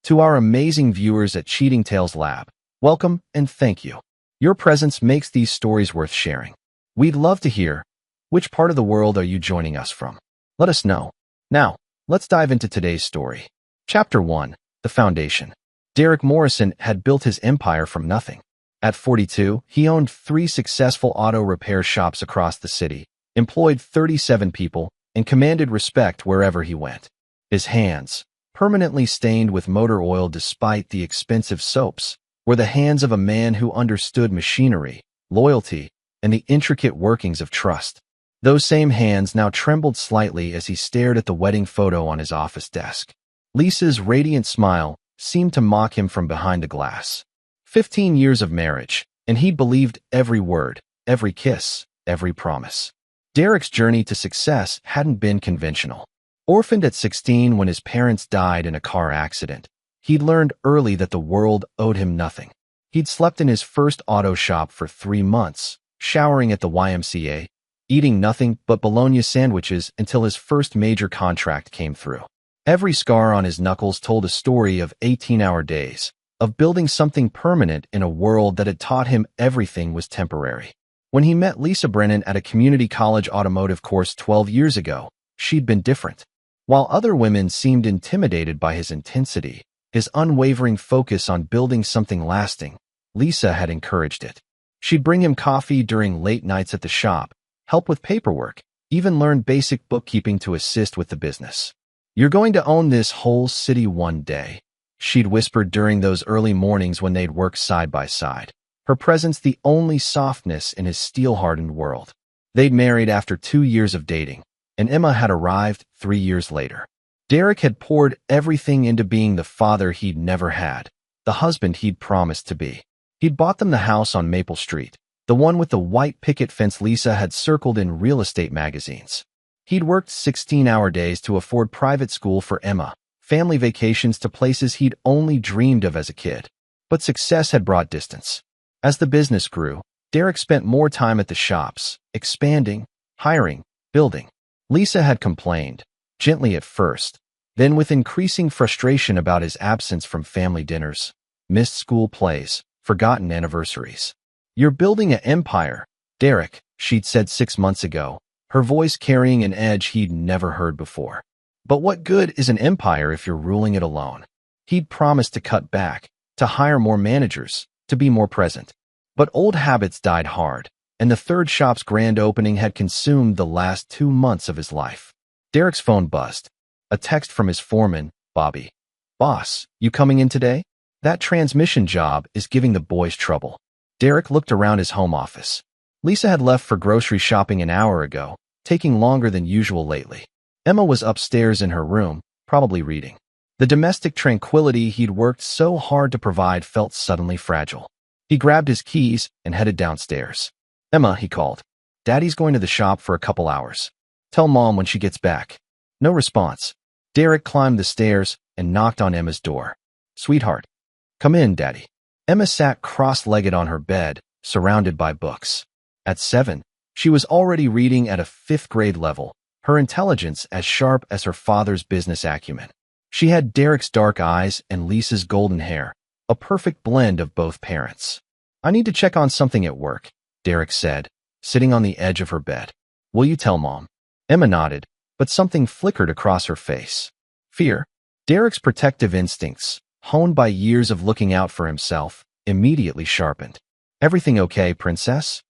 To our amazing viewers at Cheating Tales Lab, welcome and thank you. Your presence makes these stories worth sharing. We'd love to hear, which part of the world are you joining us from? Let us know. Now, let's dive into today's story. Chapter 1. The Foundation. Derek Morrison had built his empire from nothing. At 42, he owned 3 successful auto repair shops across the city, employed 37 people, and commanded respect wherever he went. His hands, permanently stained with motor oil despite the expensive soaps, were the hands of a man who understood machinery, loyalty, and the intricate workings of trust. Those same hands now trembled slightly as he stared at the wedding photo on his office desk. Lisa's radiant smile seemed to mock him from behind the glass. 15 years of marriage, and he'd believed every word, every kiss, every promise. Derek's journey to success hadn't been conventional. Orphaned at 16 when his parents died in a car accident, he'd learned early that the world owed him nothing. He'd slept in his first auto shop for 3 months, showering at the YMCA, eating nothing but bologna sandwiches until his first major contract came through. Every scar on his knuckles told a story of 18-hour days, of building something permanent in a world that had taught him everything was temporary. When he met Lisa Brennan at a community college automotive course 12 years ago, she'd been different. While other women seemed intimidated by his intensity, his unwavering focus on building something lasting, Lisa had encouraged it. She'd bring him coffee during late nights at the shop, help with paperwork, even learn basic bookkeeping to assist with the business. "You're going to own this whole city one day," she'd whispered during those early mornings when they'd work side by side, her presence the only softness in his steel-hardened world. They'd married after 2 years of dating, and Emma had arrived 3 years later. Derek had poured everything into being the father he'd never had, the husband he'd promised to be. He'd bought them the house on Maple Street, the one with the white picket fence Lisa had circled in real estate magazines. He'd worked 16-hour days to afford private school for Emma, family vacations to places he'd only dreamed of as a kid. But success had brought distance. As the business grew, Derek spent more time at the shops, expanding, hiring, building. Lisa had complained, gently at first, then with increasing frustration about his absence from family dinners, missed school plays, forgotten anniversaries. "You're building an empire, Derek," she'd said 6 months ago, her voice carrying an edge he'd never heard before. "But what good is an empire if you're ruling it alone?" He'd promised to cut back, to hire more managers, to be more present. But old habits died hard, and the third shop's grand opening had consumed the last 2 months of his life. Derek's phone buzzed. A text from his foreman, Bobby. "Boss, you coming in today? That transmission job is giving the boys trouble." Derek looked around his home office. Lisa had left for grocery shopping an hour ago, taking longer than usual lately. Emma was upstairs in her room, probably reading. The domestic tranquility he'd worked so hard to provide felt suddenly fragile. He grabbed his keys and headed downstairs. "Emma," he called. "Daddy's going to the shop for a couple hours. Tell Mom when she gets back." No response. Derek climbed the stairs and knocked on Emma's door. "Sweetheart." "Come in, Daddy." Emma sat cross-legged on her bed, surrounded by books. At 7, she was already reading at a 5th-grade level, her intelligence as sharp as her father's business acumen. She had Derek's dark eyes and Lisa's golden hair, a perfect blend of both parents. "I need to check on something at work," Derek said, sitting on the edge of her bed. "Will you tell Mom?" Emma nodded, but something flickered across her face. Fear. Derek's protective instincts, honed by years of looking out for himself, immediately sharpened. "Everything okay, Princess?"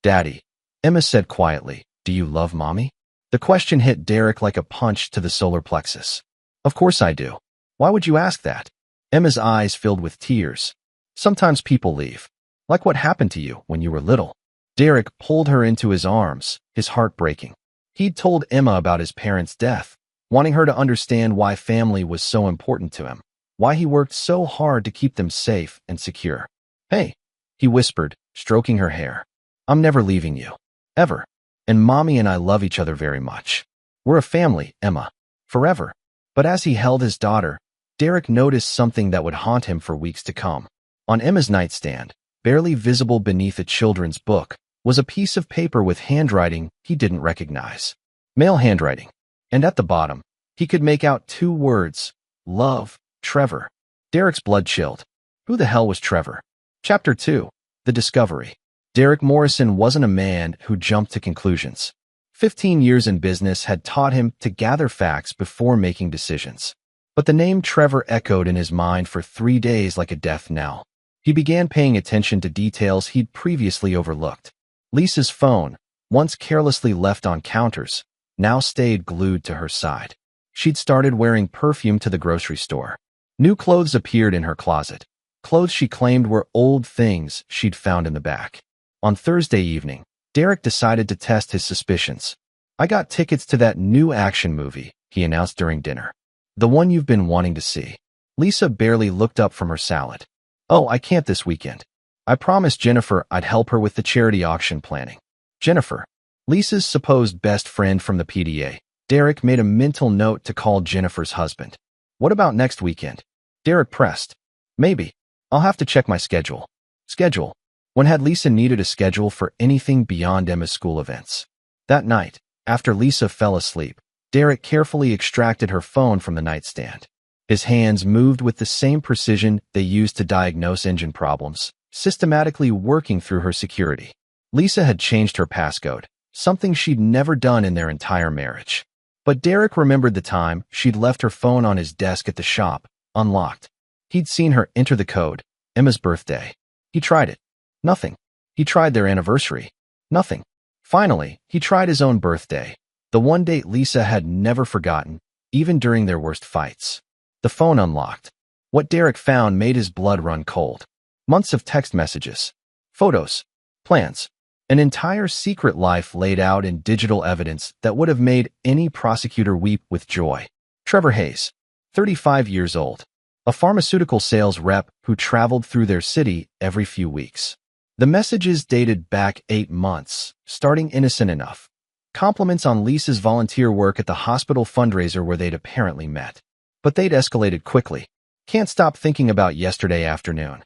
"Daddy," Emma said quietly, "do you love Mommy?" The question hit Derek like a punch to the solar plexus. "Of course I do. Why would you ask that?" Emma's eyes filled with tears. "Sometimes people leave. Like what happened to you when you were little." Derek pulled her into his arms, his heart breaking. He'd told Emma about his parents' death, wanting her to understand why family was so important to him, why he worked so hard to keep them safe and secure. "Hey," he whispered, stroking her hair. "I'm never leaving you. Ever. And Mommy and I love each other very much. We're a family, Emma. Forever." But as he held his daughter, Derek noticed something that would haunt him for weeks to come. On Emma's nightstand, barely visible beneath a children's book, was a piece of paper with handwriting he didn't recognize. Male handwriting. And at the bottom, he could make out 2 words, "Love, Trevor." Derek's blood chilled. Who the hell was Trevor? Chapter 2. The Discovery. Derek Morrison wasn't a man who jumped to conclusions. 15 years in business had taught him to gather facts before making decisions. But the name Trevor echoed in his mind for 3 days like a death knell. He began paying attention to details he'd previously overlooked. Lisa's phone, once carelessly left on counters, now stayed glued to her side. She'd started wearing perfume to the grocery store. New clothes appeared in her closet. Clothes she claimed were old things she'd found in the back. On Thursday evening, Derek decided to test his suspicions. "I got tickets to that new action movie," he announced during dinner. "The one you've been wanting to see." Lisa barely looked up from her salad. "Oh, I can't this weekend. I promised Jennifer I'd help her with the charity auction planning." Jennifer, Lisa's supposed best friend from the PDA. Derek made a mental note to call Jennifer's husband. "What about next weekend?" Derek pressed. "Maybe. I'll have to check my schedule." Schedule. When had Lisa needed a schedule for anything beyond Emma's school events? That night, after Lisa fell asleep, Derek carefully extracted her phone from the nightstand. His hands moved with the same precision they used to diagnose engine problems, systematically working through her security. Lisa had changed her passcode, something she'd never done in their entire marriage. But Derek remembered the time she'd left her phone on his desk at the shop, unlocked. He'd seen her enter the code, Emma's birthday. He tried it. Nothing. He tried their anniversary. Nothing. Finally, he tried his own birthday, the one date Lisa had never forgotten, even during their worst fights. The phone unlocked. What Derek found made his blood run cold. Months of text messages, photos, plans, an entire secret life laid out in digital evidence that would have made any prosecutor weep with joy. Trevor Hayes, 35 years old, a pharmaceutical sales rep who traveled through their city every few weeks. The messages dated back 8 months, starting innocent enough. Compliments on Lisa's volunteer work at the hospital fundraiser where they'd apparently met. But they'd escalated quickly. "Can't stop thinking about yesterday afternoon."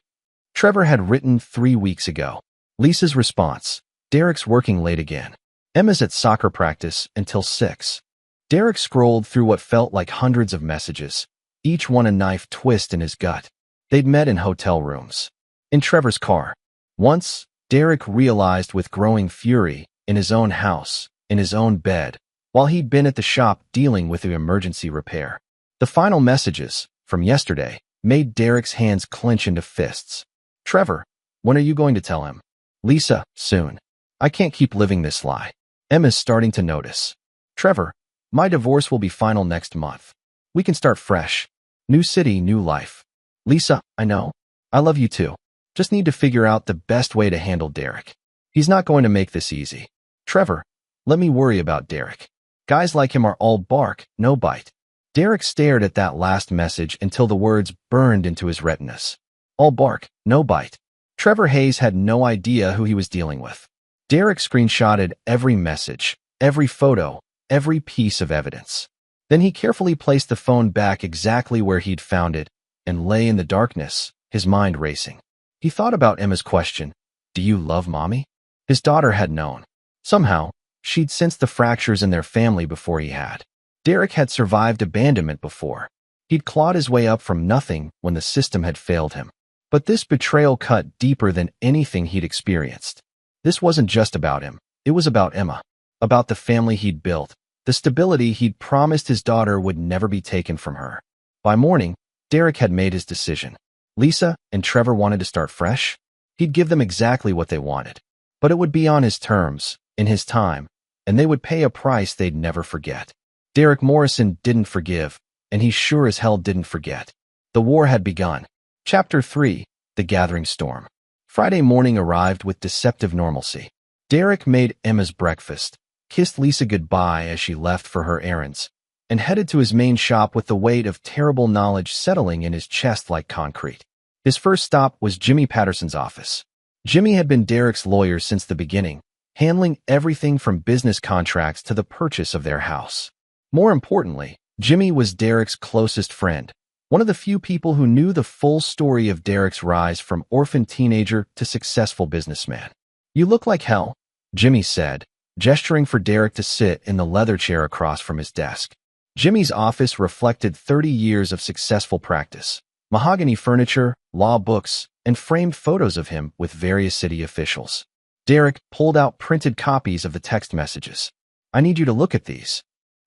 Trevor had written 3 weeks ago. Lisa's response: "Derek's working late again. Emma's at soccer practice until 6. Derek scrolled through what felt like hundreds of messages, each one a knife twist in his gut. They'd met in hotel rooms. In Trevor's car. Once, Derek realized with growing fury, in his own house, in his own bed, while he'd been at the shop dealing with the emergency repair. The final messages, from yesterday, made Derek's hands clench into fists. "Trevor, when are you going to tell him?" "Lisa, soon. I can't keep living this lie. Emma's starting to notice." "Trevor, my divorce will be final next month. We can start fresh. New city, new life." "Lisa, I know. I love you too. Just need to figure out the best way to handle Derek. He's not going to make this easy." "Trevor, let me worry about Derek. Guys like him are all bark, no bite." Derek stared at that last message until the words burned into his retinas. All bark, no bite. Trevor Hayes had no idea who he was dealing with. Derek screenshotted every message, every photo, every piece of evidence. Then he carefully placed the phone back exactly where he'd found it and lay in the darkness, his mind racing. He thought about Emma's question, "Do you love Mommy?" His daughter had known. Somehow, she'd sensed the fractures in their family before he had. Derek had survived abandonment before. He'd clawed his way up from nothing when the system had failed him. But this betrayal cut deeper than anything he'd experienced. This wasn't just about him. It was about Emma, about the family he'd built, the stability he'd promised his daughter would never be taken from her. By morning, Derek had made his decision. Lisa and Trevor wanted to start fresh. He'd give them exactly what they wanted. But it would be on his terms, in his time, and they would pay a price they'd never forget. Derek Morrison didn't forgive, and he sure as hell didn't forget. The war had begun. Chapter 3. The Gathering Storm. Friday morning arrived with deceptive normalcy. Derek made Emma's breakfast, kissed Lisa goodbye as she left for her errands, and headed to his main shop with the weight of terrible knowledge settling in his chest like concrete. His first stop was Jimmy Patterson's office. Jimmy had been Derek's lawyer since the beginning, handling everything from business contracts to the purchase of their house. More importantly, Jimmy was Derek's closest friend, one of the few people who knew the full story of Derek's rise from orphan teenager to successful businessman. "You look like hell," Jimmy said, gesturing for Derek to sit in the leather chair across from his desk. Jimmy's office reflected 30 years of successful practice. mahogany furniture, law books, and framed photos of him with various city officials. Derek pulled out printed copies of the text messages. "I need you to look at these."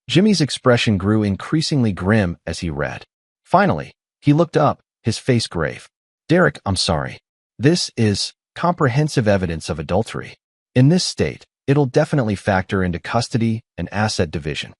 Jimmy's expression grew increasingly grim as he read. Finally, he looked up, his face grave. "Derek, I'm sorry. This is comprehensive evidence of adultery. In this state, it'll definitely factor into custody and asset division."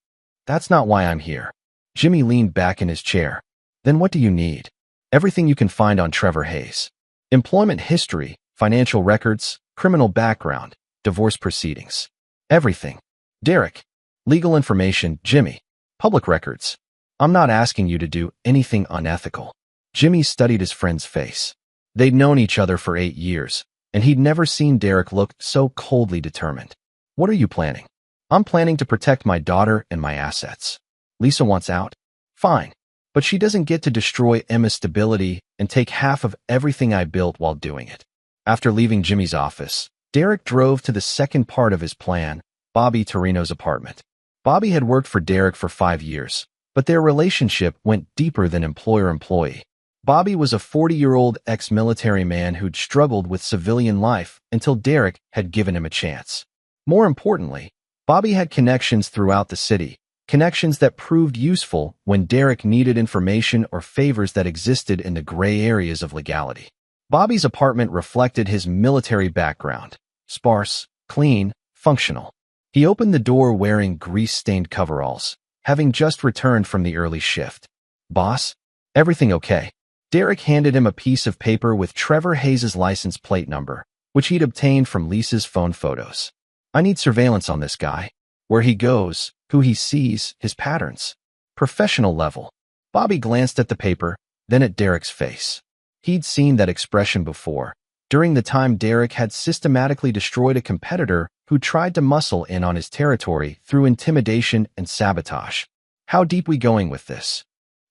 "That's not why I'm here." Jimmy leaned back in his chair. "Then what do you need?" "Everything you can find on Trevor Hayes. Employment history, financial records, criminal background, divorce proceedings. Everything." "Derek." "Legal information, Jimmy. Public records. I'm not asking you to do anything unethical." Jimmy studied his friend's face. They'd known each other for 8 years, and he'd never seen Derek look so coldly determined. "What are you planning?" "I'm planning to protect my daughter and my assets." "Lisa wants out?" "Fine. But she doesn't get to destroy Emma's stability and take half of everything I built while doing it." After leaving Jimmy's office, Derek drove to the second part of his plan, Bobby Torino's apartment. Bobby had worked for Derek for 5 years, but their relationship went deeper than employer-employee. Bobby was a 40-year-old ex-military man who'd struggled with civilian life until Derek had given him a chance. More importantly, Bobby had connections throughout the city, connections that proved useful when Derek needed information or favors that existed in the gray areas of legality. Bobby's apartment reflected his military background: sparse, clean, functional. He opened the door wearing grease-stained coveralls, having just returned from the early shift. "Boss? Everything okay?" Derek handed him a piece of paper with Trevor Hayes' license plate number, which he'd obtained from Lisa's phone photos. "I need surveillance on this guy. Where he goes, who he sees, his patterns. Professional level." Bobby glanced at the paper, then at Derek's face. He'd seen that expression before, during the time Derek had systematically destroyed a competitor who tried to muscle in on his territory through intimidation and sabotage. "How deep we going with this?"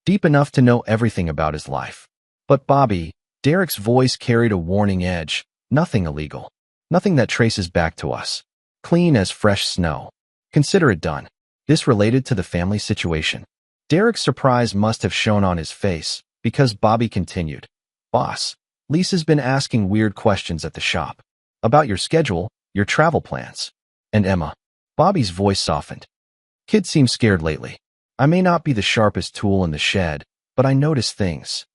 "Deep enough to know everything about his life." "But Bobby," Derek's voice carried a warning edge, "nothing illegal. Nothing that traces back to us. Clean as fresh snow. Consider it done." This related to the family situation. Derek's surprise must have shown on his face, because Bobby continued. "Boss, Lisa's been asking weird questions at the shop. About your schedule, your travel plans. And Emma." Bobby's voice softened. "Kid seems scared lately. I may not be the sharpest tool in the shed, but I notice things."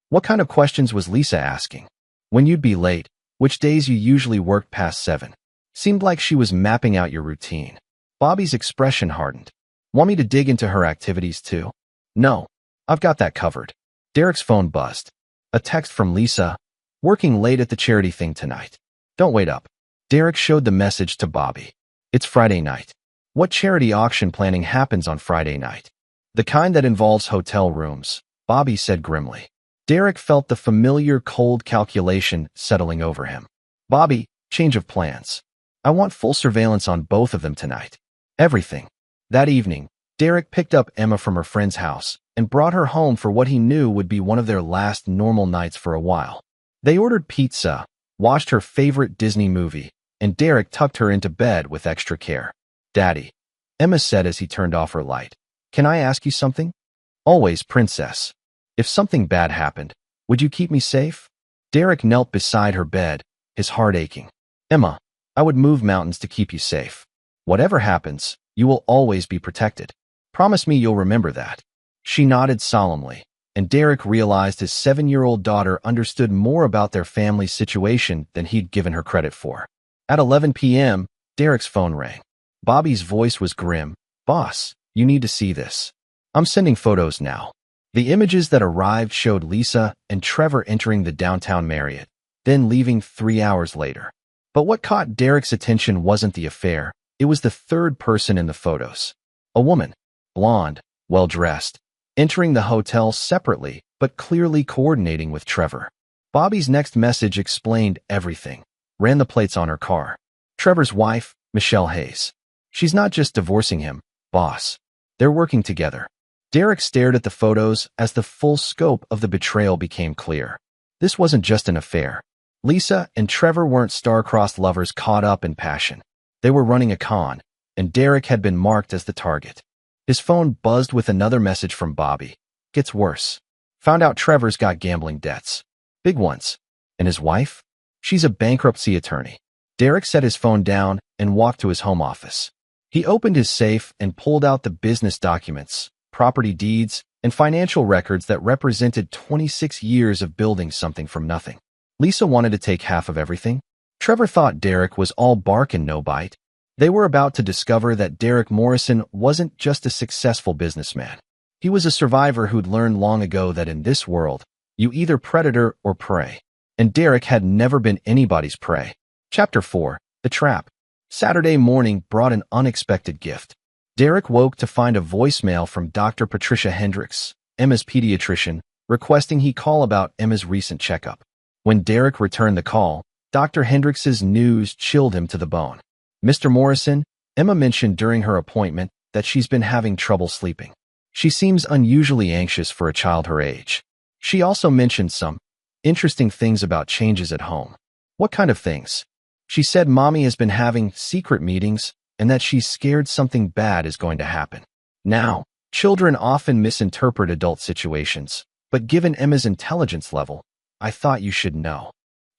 "What kind of questions was Lisa asking?" "When you'd be late, which days you usually worked past 7. Seemed like she was mapping out your routine." Bobby's expression hardened. "Want me to dig into her activities too?" "No, I've got that covered." Derek's phone buzzed. A text from Lisa. "Working late at the charity thing tonight. Don't wait up." Derek showed the message to Bobby. "It's Friday night." "What charity auction planning happens on Friday night?" "The kind that involves hotel rooms," Bobby said grimly. Derek felt the familiar cold calculation settling over him. "Bobby, change of plans. I want full surveillance on both of them tonight. Everything." That evening, Derek picked up Emma from her friend's house and brought her home for what he knew would be one of their last normal nights for a while. They ordered pizza, watched her favorite Disney movie, and Derek tucked her into bed with extra care. "Daddy," Emma said as he turned off her light, "can I ask you something?" "Always, princess. If something bad happened, would you keep me safe?" Derek knelt beside her bed, his heart aching. "Emma, I would move mountains to keep you safe. Whatever happens, you will always be protected. Promise me you'll remember that." She nodded solemnly, and Derek realized his 7-year-old daughter understood more about their family's situation than he'd given her credit for. At 11 p.m., Derek's phone rang. Bobby's voice was grim. "Boss, you need to see this. I'm sending photos now." The images that arrived showed Lisa and Trevor entering the downtown Marriott, then leaving 3 hours later. But what caught Derek's attention wasn't the affair, it was the third person in the photos. A woman, blonde, well-dressed, entering the hotel separately but clearly coordinating with Trevor. Bobby's next message explained everything. Ran the plates on her car. Trevor's wife, Michelle Hayes. "She's not just divorcing him, boss. They're working together." Derek stared at the photos as the full scope of the betrayal became clear. This wasn't just an affair. Lisa and Trevor weren't star-crossed lovers caught up in passion. They were running a con, and Derek had been marked as the target. His phone buzzed with another message from Bobby. "Gets worse. Found out Trevor's got gambling debts. Big ones. And his wife? She's a bankruptcy attorney. Derek set his phone down and walked to his home office. He opened his safe and pulled out the business documents, property deeds, and financial records that represented 26 years of building something from nothing. Lisa wanted to take half of everything. Trevor thought Derek was all bark and no bite. They were about to discover that Derek Morrison wasn't just a successful businessman. He was a survivor who'd learned long ago that in this world, you either predator or prey. And Derek had never been anybody's prey. Chapter 4. The Trap. Saturday morning brought an unexpected gift. Derek woke to find a voicemail from Dr. Patricia Hendricks, Emma's pediatrician, requesting he call about Emma's recent checkup. When Derek returned the call, Dr. Hendricks's news chilled him to the bone. Mr. Morrison, Emma mentioned during her appointment that she's been having trouble sleeping. She seems unusually anxious for a child her age. She also mentioned some interesting things about changes at home. What kind of things? She said Mommy has been having secret meetings and that she's scared something bad is going to happen. Now, children often misinterpret adult situations, but given Emma's intelligence level, I thought you should know.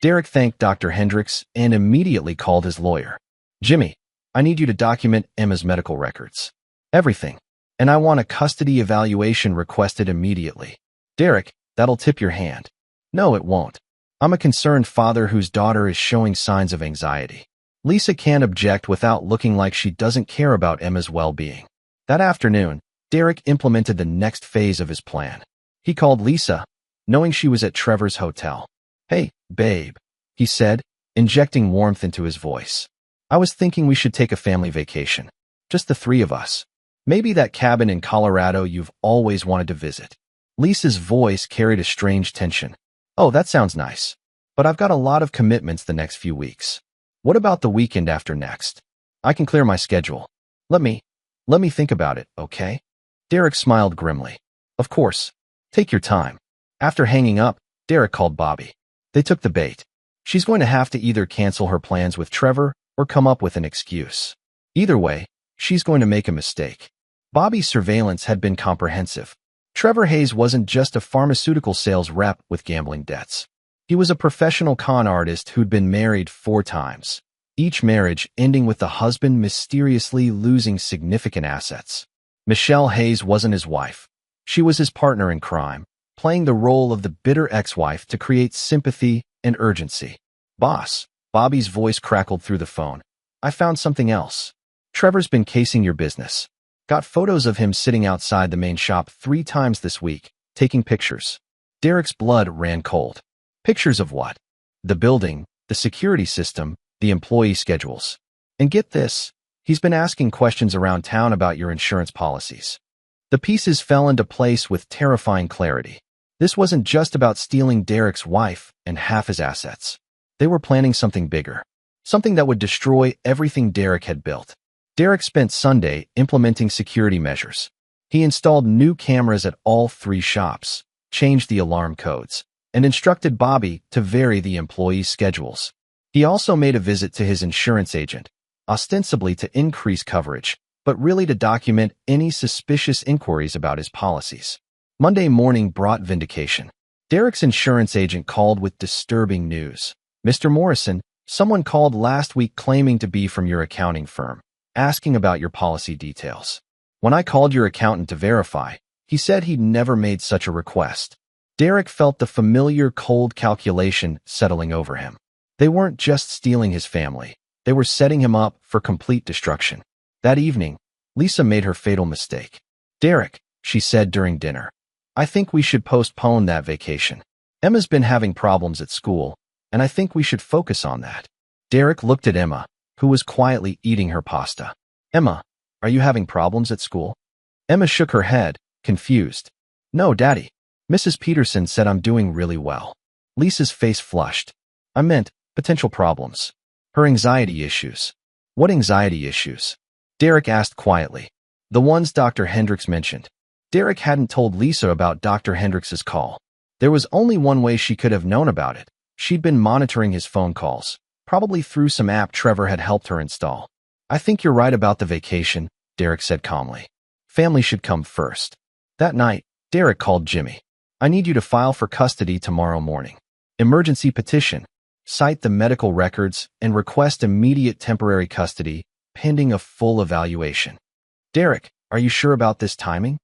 Derek thanked Dr. Hendricks and immediately called his lawyer. Jimmy, I need you to document Emma's medical records. Everything. And I want a custody evaluation requested immediately. Derek, that'll tip your hand. No, it won't. I'm a concerned father whose daughter is showing signs of anxiety. Lisa can't object without looking like she doesn't care about Emma's well-being. That afternoon, Derek implemented the next phase of his plan. He called Lisa, knowing she was at Trevor's hotel. Hey, babe, he said, injecting warmth into his voice. I was thinking we should take a family vacation. Just the three of us. Maybe that cabin in Colorado you've always wanted to visit. Lisa's voice carried a strange tension. Oh, that sounds nice. But I've got a lot of commitments the next few weeks. What about the weekend after next? I can clear my schedule. Let me think about it, okay? Derek smiled grimly. Of course. Take your time. After hanging up, Derek called Bobby. They took the bait. She's going to have to either cancel her plans with Trevor or come up with an excuse. Either way, she's going to make a mistake. Bobby's surveillance had been comprehensive. Trevor Hayes wasn't just a pharmaceutical sales rep with gambling debts. He was a professional con artist who'd been married 4 times, each marriage ending with the husband mysteriously losing significant assets. Michelle Hayes wasn't his wife. She was his partner in crime, playing the role of the bitter ex-wife to create sympathy and urgency. Boss, Bobby's voice crackled through the phone. I found something else. Trevor's been casing your business. Got photos of him sitting outside the main shop 3 times this week, taking pictures. Derek's blood ran cold. Pictures of what? The building, the security system, the employee schedules. And get this, he's been asking questions around town about your insurance policies. The pieces fell into place with terrifying clarity. This wasn't just about stealing Derek's wife and half his assets. They were planning something bigger. Something that would destroy everything Derek had built. Derek spent Sunday implementing security measures. He installed new cameras at all 3 shops, changed the alarm codes, and instructed Bobby to vary the employees' schedules. He also made a visit to his insurance agent, ostensibly to increase coverage, but really to document any suspicious inquiries about his policies. Monday morning brought vindication. Derek's insurance agent called with disturbing news. Mr. Morrison, someone called last week claiming to be from your accounting firm, asking about your policy details. When I called your accountant to verify, he said he'd never made such a request. Derek felt the familiar cold calculation settling over him. They weren't just stealing his family. They were setting him up for complete destruction. That evening, Lisa made her fatal mistake. Derek, she said during dinner, I think we should postpone that vacation. Emma's been having problems at school, and I think we should focus on that. Derek looked at Emma, who was quietly eating her pasta. Emma, are you having problems at school? Emma shook her head, confused. No, Daddy. Mrs. Peterson said I'm doing really well. Lisa's face flushed. I meant potential problems. Her anxiety issues. What anxiety issues? Derek asked quietly. The ones Dr. Hendricks mentioned. Derek hadn't told Lisa about Dr. Hendricks's call. There was only one way she could have known about it. She'd been monitoring his phone calls, probably through some app Trevor had helped her install. I think you're right about the vacation, Derek said calmly. Family should come first. That night, Derek called Jimmy. I need you to file for custody tomorrow morning. Emergency petition. Cite the medical records and request immediate temporary custody pending a full evaluation. Derek, are you sure about this timing?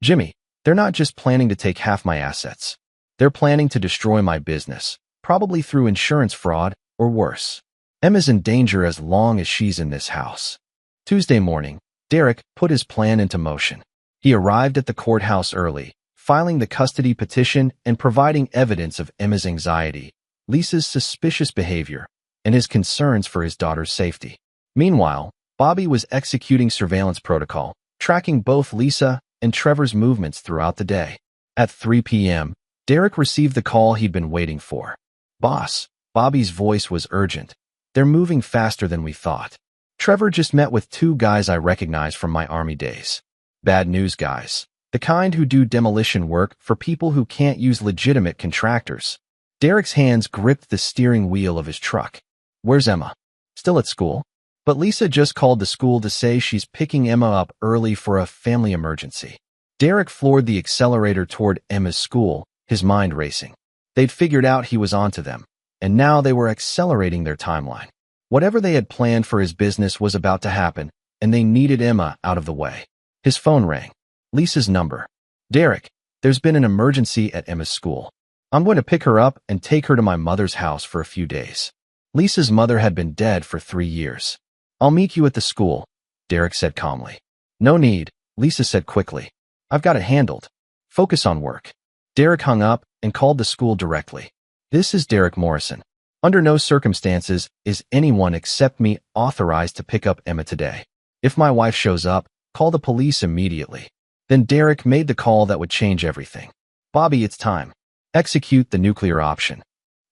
Jimmy, they're not just planning to take half my assets. They're planning to destroy my business, probably through insurance fraud or worse. Emma's in danger as long as she's in this house. Tuesday morning, Derek put his plan into motion. He arrived at the courthouse early, filing the custody petition and providing evidence of Emma's anxiety, Lisa's suspicious behavior, and his concerns for his daughter's safety. Meanwhile, Bobby was executing surveillance protocol, tracking both Lisa and Trevor's movements throughout the day. At 3 p.m., Derek received the call he'd been waiting for. Boss, Bobby's voice was urgent. They're moving faster than we thought. Trevor just met with 2 guys I recognize from my army days. Bad news guys. The kind who do demolition work for people who can't use legitimate contractors. Derek's hands gripped the steering wheel of his truck. Where's Emma? Still at school? But Lisa just called the school to say she's picking Emma up early for a family emergency. Derek floored the accelerator toward Emma's school, his mind racing. They'd figured out he was onto them, and now they were accelerating their timeline. Whatever they had planned for his business was about to happen, and they needed Emma out of the way. His phone rang. Lisa's number. Derek, there's been an emergency at Emma's school. I'm going to pick her up and take her to my mother's house for a few days. Lisa's mother had been dead for 3 years. I'll meet you at the school, Derek said calmly. No need, Lisa said quickly. I've got it handled. Focus on work. Derek hung up and called the school directly. This is Derek Morrison. Under no circumstances is anyone except me authorized to pick up Emma today. If my wife shows up, call the police immediately. Then Derek made the call that would change everything. Bobby, it's time. Execute the nuclear option.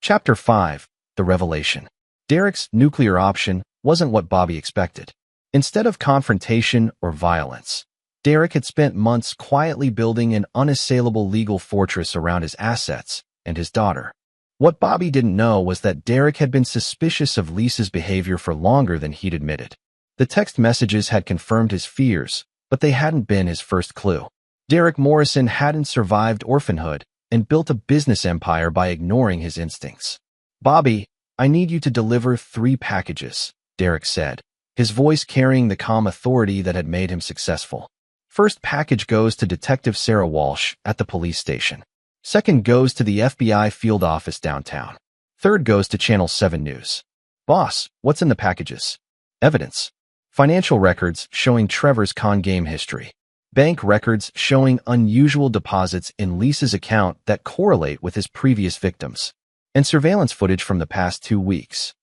Chapter 5, The Revelation. Derek's nuclear option wasn't what Bobby expected. Instead of confrontation or violence, Derek had spent months quietly building an unassailable legal fortress around his assets and his daughter. What Bobby didn't know was that Derek had been suspicious of Lisa's behavior for longer than he'd admitted. The text messages had confirmed his fears, but they hadn't been his first clue. Derek Morrison hadn't survived orphanhood and built a business empire by ignoring his instincts. Bobby, I need you to deliver 3 packages, Derek said, his voice carrying the calm authority that had made him successful. First package goes to Detective Sarah Walsh at the police station. Second goes to the FBI field office downtown. Third goes to Channel 7 News. Boss, what's in the packages? Evidence. Financial records showing Trevor's con game history. Bank records showing unusual deposits in Lisa's account that correlate with his previous victims. And surveillance footage from the past 2 weeks.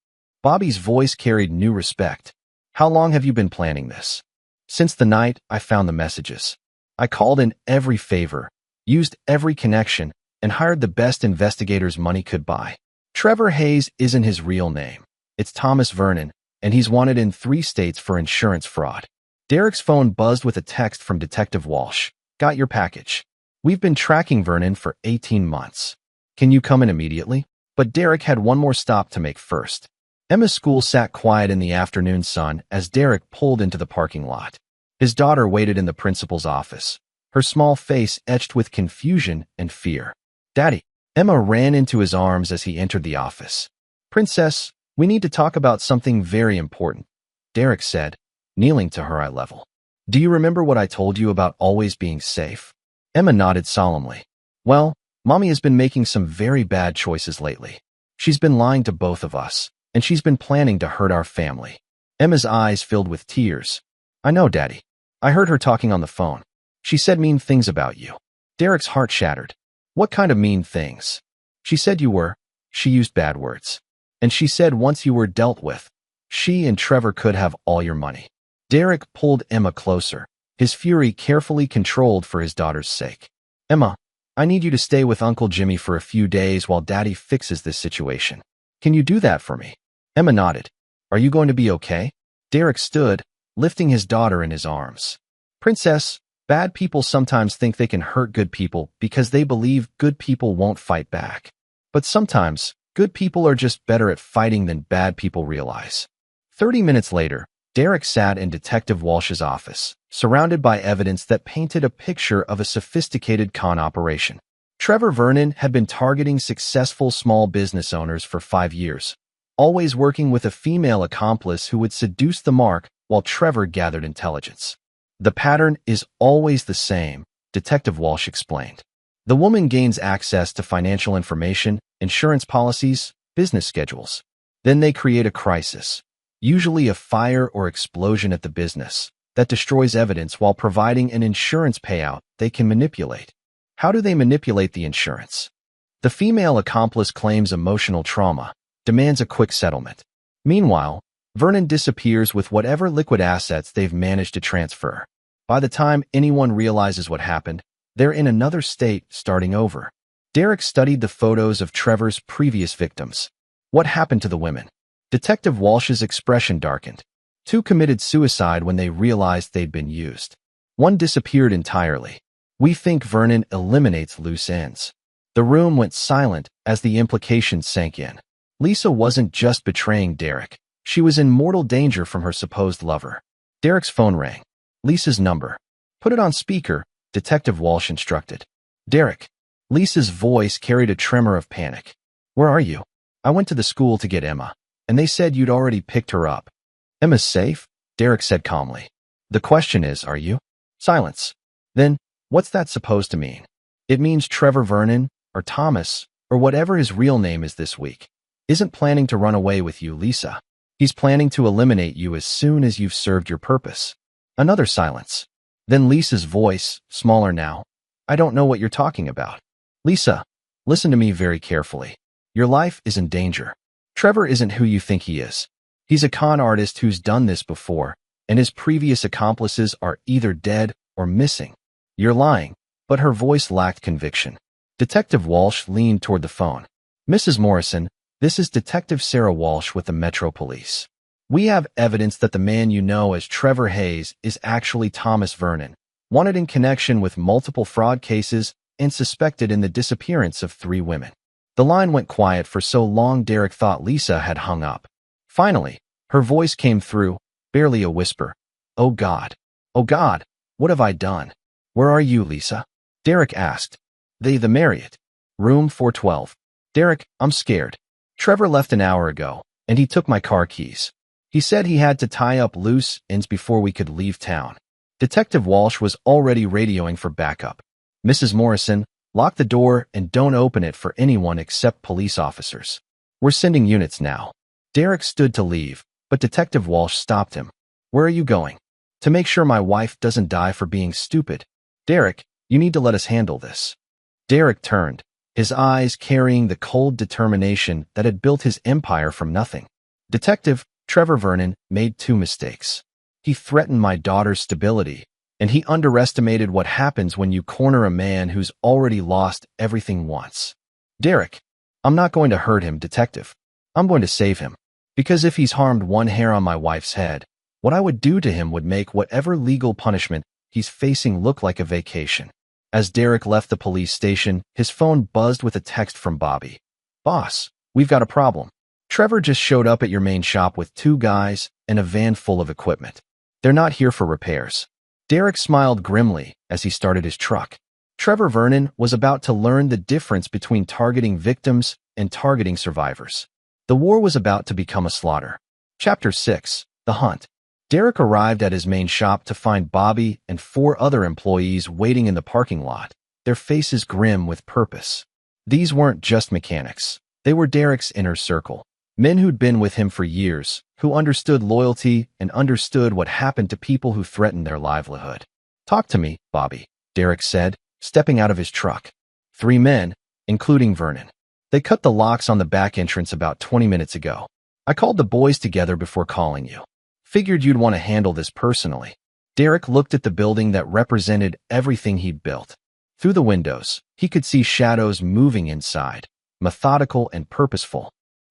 Bobby's voice carried new respect. How long have you been planning this? Since the night I found the messages. I called in every favor, used every connection, and hired the best investigators money could buy. Trevor Hayes isn't his real name. It's Thomas Vernon, and he's wanted in 3 states for insurance fraud. Derek's phone buzzed with a text from Detective Walsh. Got your package. We've been tracking Vernon for 18 months. Can you come in immediately? But Derek had one more stop to make first. Emma's school sat quiet in the afternoon sun as Derek pulled into the parking lot. His daughter waited in the principal's office, her small face etched with confusion and fear. Daddy. Emma ran into his arms as he entered the office. Princess, we need to talk about something very important, Derek said, kneeling to her eye level. Do you remember what I told you about always being safe? Emma nodded solemnly. Well, Mommy has been making some very bad choices lately. She's been lying to both of us, and she's been planning to hurt our family. Emma's eyes filled with tears. I know, Daddy. I heard her talking on the phone. She said mean things about you. Derek's heart shattered. What kind of mean things? She said you were. She used bad words. And she said once you were dealt with, she and Trevor could have all your money. Derek pulled Emma closer, his fury carefully controlled for his daughter's sake. Emma, I need you to stay with Uncle Jimmy for a few days while Daddy fixes this situation. Can you do that for me? Emma nodded. Are you going to be okay? Derek stood, lifting his daughter in his arms. Princess, bad people sometimes think they can hurt good people because they believe good people won't fight back. But sometimes, good people are just better at fighting than bad people realize. 30 minutes later, Derek sat in Detective Walsh's office, surrounded by evidence that painted a picture of a sophisticated con operation. Trevor Vernon had been targeting successful small business owners for 5 years, always working with a female accomplice who would seduce the mark while Trevor gathered intelligence. The pattern is always the same, Detective Walsh explained. The woman gains access to financial information, insurance policies, business schedules. Then they create a crisis, usually a fire or explosion at the business, that destroys evidence while providing an insurance payout they can manipulate. How do they manipulate the insurance? The female accomplice claims emotional trauma, demands a quick settlement. Meanwhile, Vernon disappears with whatever liquid assets they've managed to transfer. By the time anyone realizes what happened, they're in another state, starting over. Derek studied the photos of Trevor's previous victims. What happened to the women? Detective Walsh's expression darkened. Two committed suicide when they realized they'd been used. One disappeared entirely. We think Vernon eliminates loose ends. The room went silent as the implications sank in. Lisa wasn't just betraying Derek. She was in mortal danger from her supposed lover. Derek's phone rang. Lisa's number. Put it on speaker, Detective Walsh instructed. Derek. Lisa's voice carried a tremor of panic. Where are you? I went to the school to get Emma, and they said you'd already picked her up. Emma's safe? Derek said calmly. The question is, are you? Silence. Then, what's that supposed to mean? It means Trevor Vernon, or Thomas, or whatever his real name is this week, isn't planning to run away with you, Lisa. He's planning to eliminate you as soon as you've served your purpose. Another silence. Then Lisa's voice, smaller now. I don't know what you're talking about. Lisa, listen to me very carefully. Your life is in danger. Trevor isn't who you think he is. He's a con artist who's done this before, and his previous accomplices are either dead or missing. You're lying, but her voice lacked conviction. Detective Walsh leaned toward the phone. Mrs. Morrison, this is Detective Sarah Walsh with the Metro Police. We have evidence that the man you know as Trevor Hayes is actually Thomas Vernon, wanted in connection with multiple fraud cases and suspected in the disappearance of 3 women. The line went quiet for so long Derek thought Lisa had hung up. Finally, her voice came through, barely a whisper. Oh God, what have I done? Where are you, Lisa? Derek asked. The Marriott. Room 412. Derek, I'm scared. Trevor left an hour ago, and he took my car keys. He said he had to tie up loose ends before we could leave town. Detective Walsh was already radioing for backup. Mrs. Morrison, lock the door and don't open it for anyone except police officers. We're sending units now. Derek stood to leave, but Detective Walsh stopped him. Where are you going? To make sure my wife doesn't die for being stupid. Derek, you need to let us handle this. Derek turned, his eyes carrying the cold determination that had built his empire from nothing. Detective Trevor Vernon made 2 mistakes. He threatened my daughter's stability, and he underestimated what happens when you corner a man who's already lost everything once. Derek, I'm not going to hurt him, Detective. I'm going to save him. Because if he's harmed one hair on my wife's head, what I would do to him would make whatever legal punishment he's facing look like a vacation. As Derek left the police station, his phone buzzed with a text from Bobby. Boss, we've got a problem. Trevor just showed up at your main shop with 2 guys and a van full of equipment. They're not here for repairs. Derek smiled grimly as he started his truck. Trevor Vernon was about to learn the difference between targeting victims and targeting survivors. The war was about to become a slaughter. Chapter 6, The Hunt. Derek arrived at his main shop to find Bobby and 4 other employees waiting in the parking lot, their faces grim with purpose. These weren't just mechanics. They were Derek's inner circle. Men who'd been with him for years, who understood loyalty and understood what happened to people who threatened their livelihood. Talk to me, Bobby, Derek said, stepping out of his truck. 3 men, including Vernon. They cut the locks on the back entrance about 20 minutes ago. I called the boys together before calling you. Figured you'd want to handle this personally. Derek looked at the building that represented everything he'd built. Through the windows, he could see shadows moving inside, methodical and purposeful.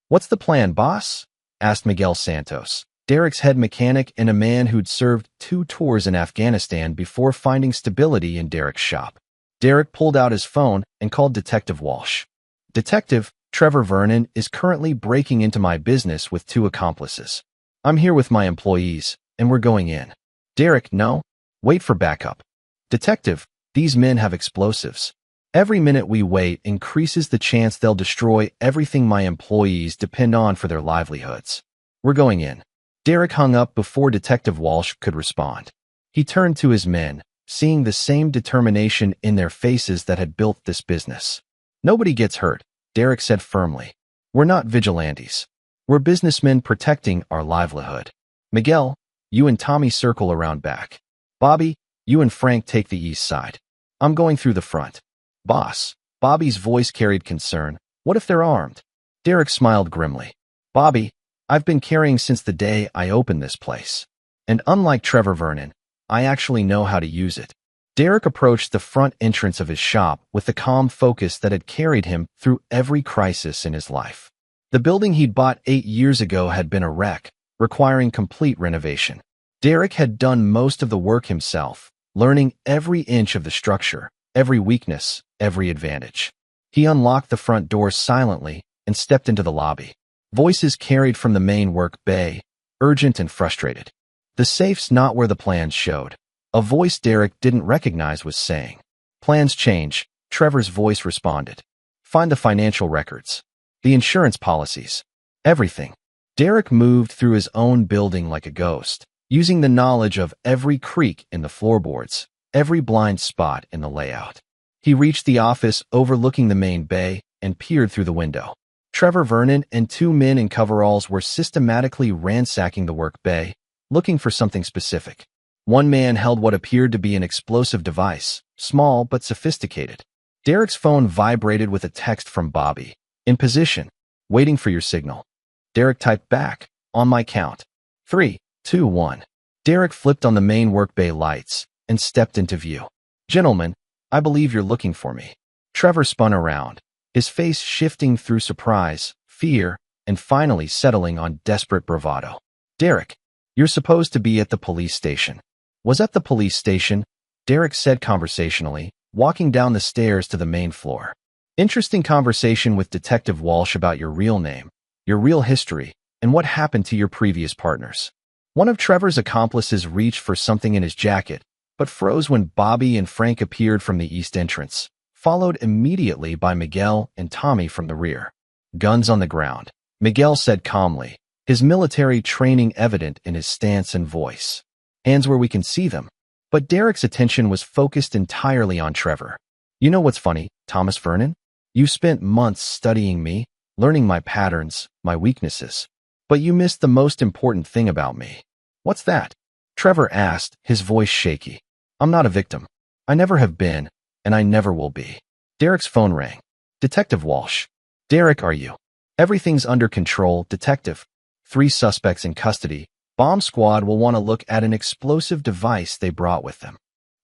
What's the plan, boss? Asked Miguel Santos, Derek's head mechanic and a man who'd served 2 tours in Afghanistan before finding stability in Derek's shop. Derek pulled out his phone and called Detective Walsh. Detective, Trevor Vernon is currently breaking into my business with 2 accomplices. I'm here with my employees, and we're going in. Derek, no. Wait for backup. Detective, these men have explosives. Every minute we wait increases the chance they'll destroy everything my employees depend on for their livelihoods. We're going in. Derek hung up before Detective Walsh could respond. He turned to his men, seeing the same determination in their faces that had built this business. Nobody gets hurt, Derek said firmly. We're not vigilantes. We're businessmen protecting our livelihood. Miguel, you and Tommy circle around back. Bobby, you and Frank take the east side. I'm going through the front. Boss, Bobby's voice carried concern. What if they're armed? Derek smiled grimly. Bobby, I've been carrying since the day I opened this place. And unlike Trevor Vernon, I actually know how to use it. Derek approached the front entrance of his shop with the calm focus that had carried him through every crisis in his life. The building he'd bought 8 years ago had been a wreck, requiring complete renovation. Derek had done most of the work himself, learning every inch of the structure, every weakness, every advantage. He unlocked the front door silently and stepped into the lobby. Voices carried from the main work bay, urgent and frustrated. The safe's not where the plans showed. A voice Derek didn't recognize was saying. Plans change, Trevor's voice responded. Find the financial records. The insurance policies. Everything. Derek moved through his own building like a ghost, using the knowledge of every creak in the floorboards, every blind spot in the layout. He reached the office overlooking the main bay and peered through the window. Trevor Vernon and 2 men in coveralls were systematically ransacking the work bay, looking for something specific. One man held what appeared to be an explosive device, small but sophisticated. Derek's phone vibrated with a text from Bobby. In position. Waiting for your signal. Derek typed back. On my count. 3, 2, 1. Derek flipped on the main work bay lights and stepped into view. Gentlemen, I believe you're looking for me. Trevor spun around, his face shifting through surprise, fear, and finally settling on desperate bravado. Derek, you're supposed to be at the police station. Was at the police station, Derek said conversationally, walking down the stairs to the main floor. Interesting conversation with Detective Walsh about your real name, your real history, and what happened to your previous partners. One of Trevor's accomplices reached for something in his jacket, but froze when Bobby and Frank appeared from the east entrance, followed immediately by Miguel and Tommy from the rear. Guns on the ground, Miguel said calmly, his military training evident in his stance and voice. Hands where we can see them. But Derek's attention was focused entirely on Trevor. You know what's funny, Thomas Vernon? You spent months studying me, learning my patterns, my weaknesses. But you missed the most important thing about me. What's that? Trevor asked, his voice shaky. I'm not a victim. I never have been, and I never will be. Derek's phone rang. Detective Walsh. Derek, are you? Everything's under control, Detective. 3 suspects in custody. Bomb Squad will want to look at an explosive device they brought with them.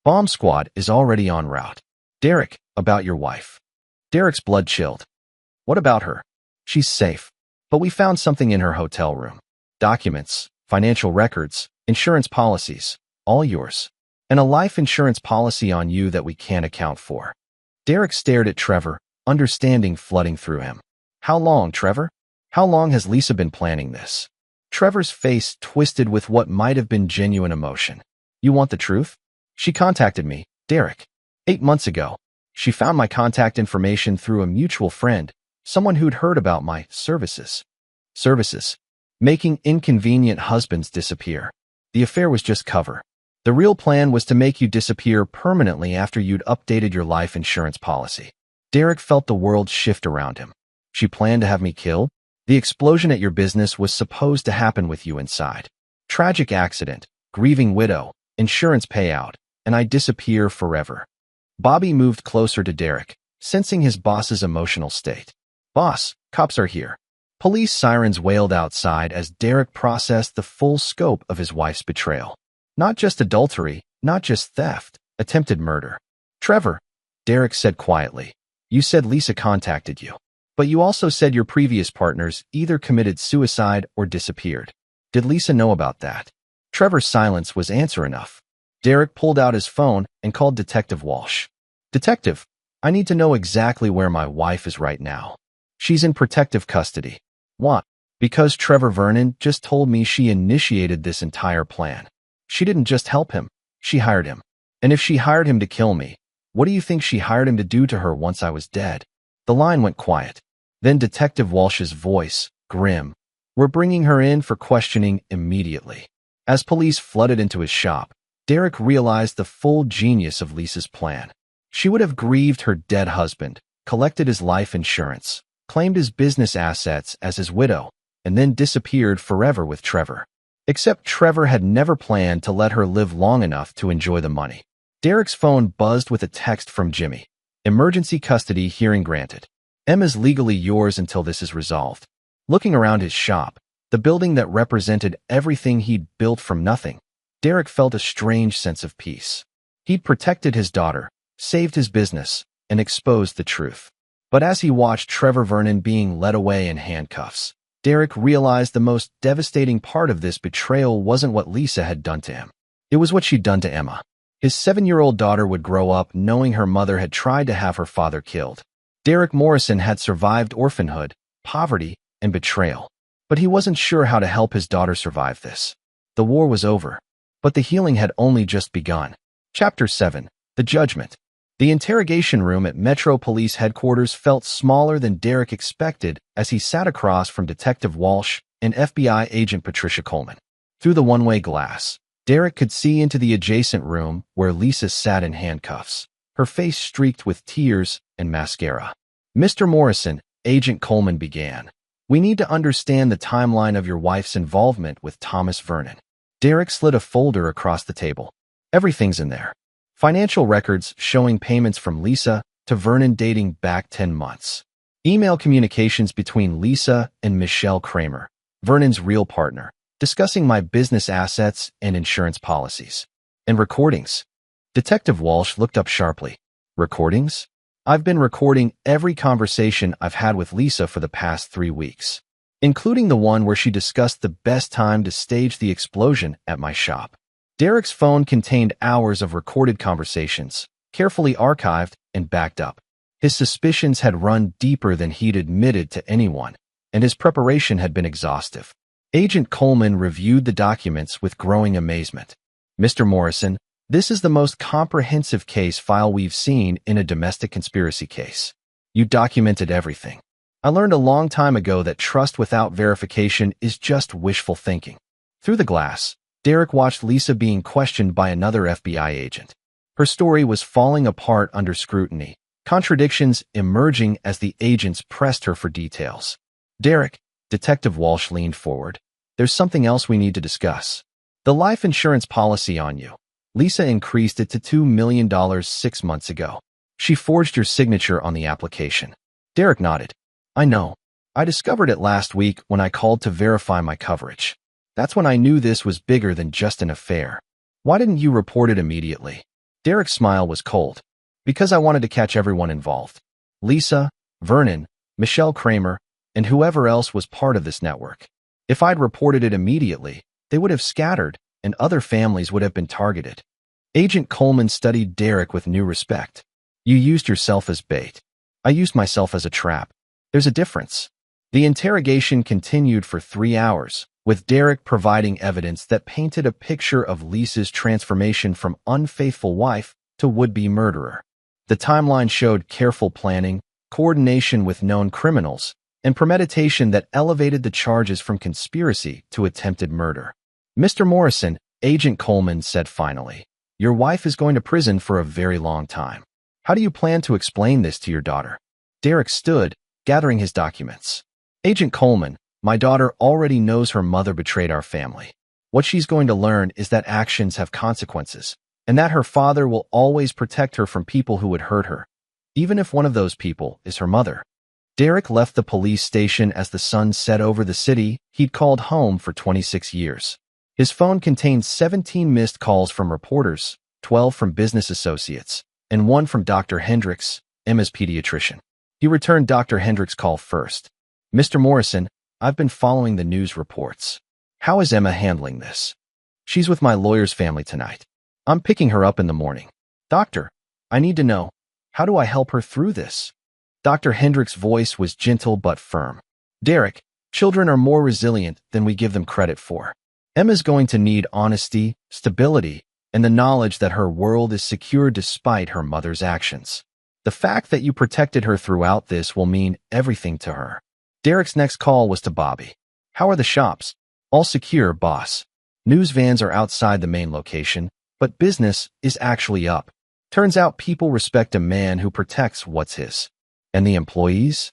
Bomb Squad is already en route. Derek, about your wife. Derek's blood chilled. What about her? She's safe. But we found something in her hotel room. Documents, financial records, insurance policies, all yours. And a life insurance policy on you that we can't account for. Derek stared at Trevor, understanding flooding through him. How long, Trevor? How long has Lisa been planning this? Trevor's face twisted with what might have been genuine emotion. You want the truth? She contacted me, Derek. 8 months ago. She found my contact information through a mutual friend, someone who'd heard about my services. Making inconvenient husbands disappear. The affair was just cover. The real plan was to make you disappear permanently after you'd updated your life insurance policy. Derek felt the world shift around him. She planned to have me killed? The explosion at your business was supposed to happen with you inside. Tragic accident, grieving widow, insurance payout, and I disappear forever. Bobby moved closer to Derek, sensing his boss's emotional state. Boss, cops are here. Police sirens wailed outside as Derek processed the full scope of his wife's betrayal. Not just adultery, not just theft, attempted murder. Trevor, Derek said quietly, you said Lisa contacted you. But you also said your previous partners either committed suicide or disappeared. Did Lisa know about that? Trevor's silence was answer enough. Derek pulled out his phone and called Detective Walsh. Detective, I need to know exactly where my wife is right now. She's in protective custody. What? Because Trevor Vernon just told me she initiated this entire plan. She didn't just help him, she hired him. And if she hired him to kill me, What do you think she hired him to do to her once I was dead? The line went quiet. Then Detective Walsh's voice, grim. We're bringing her in for questioning immediately. As police flooded into his shop, Derek realized the full genius of Lisa's plan. She would have grieved her dead husband, collected his life insurance, claimed his business assets as his widow, and then disappeared forever with Trevor. Except Trevor had never planned to let her live long enough to enjoy the money. Derek's phone buzzed with a text from Jimmy. Emergency custody hearing granted. Emma's legally yours until this is resolved. Looking around his shop, the building that represented everything he'd built from nothing, Derek felt a strange sense of peace. He'd protected his daughter, saved his business, and exposed the truth. But as he watched Trevor Vernon being led away in handcuffs, Derek realized the most devastating part of this betrayal wasn't what Lisa had done to him. It was what she'd done to Emma. His 7-year-old daughter would grow up knowing her mother had tried to have her father killed. Derek Morrison had survived orphanhood, poverty, and betrayal. But he wasn't sure how to help his daughter survive this. The war was over, but the healing had only just begun. Chapter 7. The Judgment. The interrogation room at Metro Police Headquarters felt smaller than Derek expected as he sat across from Detective Walsh and FBI agent Patricia Coleman. Through the one-way glass, Derek could see into the adjacent room where Lisa sat in handcuffs, her face streaked with tears and mascara. Mr. Morrison, Agent Coleman began. We need to understand the timeline of your wife's involvement with Thomas Vernon. Derek slid a folder across the table. Everything's in there. Financial records showing payments from Lisa to Vernon dating back 10 months. Email communications between Lisa and Michelle Kramer, Vernon's real partner, discussing my business assets and insurance policies. And recordings. Detective Walsh looked up sharply. Recordings? I've been recording every conversation I've had with Lisa for the past 3 weeks, including the one where she discussed the best time to stage the explosion at my shop. Derek's phone contained hours of recorded conversations, carefully archived and backed up. His suspicions had run deeper than he'd admitted to anyone, and his preparation had been exhaustive. Agent Coleman reviewed the documents with growing amazement. Mr. Morrison, this is the most comprehensive case file we've seen in a domestic conspiracy case. You documented everything. I learned a long time ago that trust without verification is just wishful thinking. Through the glass, Derek watched Lisa being questioned by another FBI agent. Her story was falling apart under scrutiny, contradictions emerging as the agents pressed her for details. Derek, Detective Walsh leaned forward. There's something else we need to discuss. The life insurance policy on you. Lisa increased it to $2 million 6 months ago. She forged your signature on the application. Derek nodded. I know. I discovered it last week when I called to verify my coverage. That's when I knew this was bigger than just an affair. Why didn't you report it immediately? Derek's smile was cold. Because I wanted to catch everyone involved. Lisa, Vernon, Michelle Kramer, and whoever else was part of this network. If I'd reported it immediately, they would have scattered, and other families would have been targeted. Agent Coleman studied Derek with new respect. You used yourself as bait. I used myself as a trap. There's a difference. The interrogation continued for 3 hours, with Derek providing evidence that painted a picture of Lisa's transformation from unfaithful wife to would-be murderer. The timeline showed careful planning, coordination with known criminals, and premeditation that elevated the charges from conspiracy to attempted murder. Mr. Morrison, Agent Coleman said finally, your wife is going to prison for a very long time. How do you plan to explain this to your daughter? Derek stood, gathering his documents. Agent Coleman, my daughter already knows her mother betrayed our family. What she's going to learn is that actions have consequences, and that her father will always protect her from people who would hurt her, even if one of those people is her mother. Derek left the police station as the sun set over the city he'd called home for 26 years. His phone contained 17 missed calls from reporters, 12 from business associates, and 1 from Dr. Hendricks, Emma's pediatrician. He returned Dr. Hendricks' call first. Mr. Morrison, I've been following the news reports. How is Emma handling this? She's with my lawyer's family tonight. I'm picking her up in the morning. Doctor, I need to know, how do I help her through this? Dr. Hendricks' voice was gentle but firm. Derek, children are more resilient than we give them credit for. Emma's going to need honesty, stability, and the knowledge that her world is secure despite her mother's actions. The fact that you protected her throughout this will mean everything to her. Derek's next call was to Bobby. How are the shops? All secure, boss. News vans are outside the main location, but business is actually up. Turns out people respect a man who protects what's his. And the employees?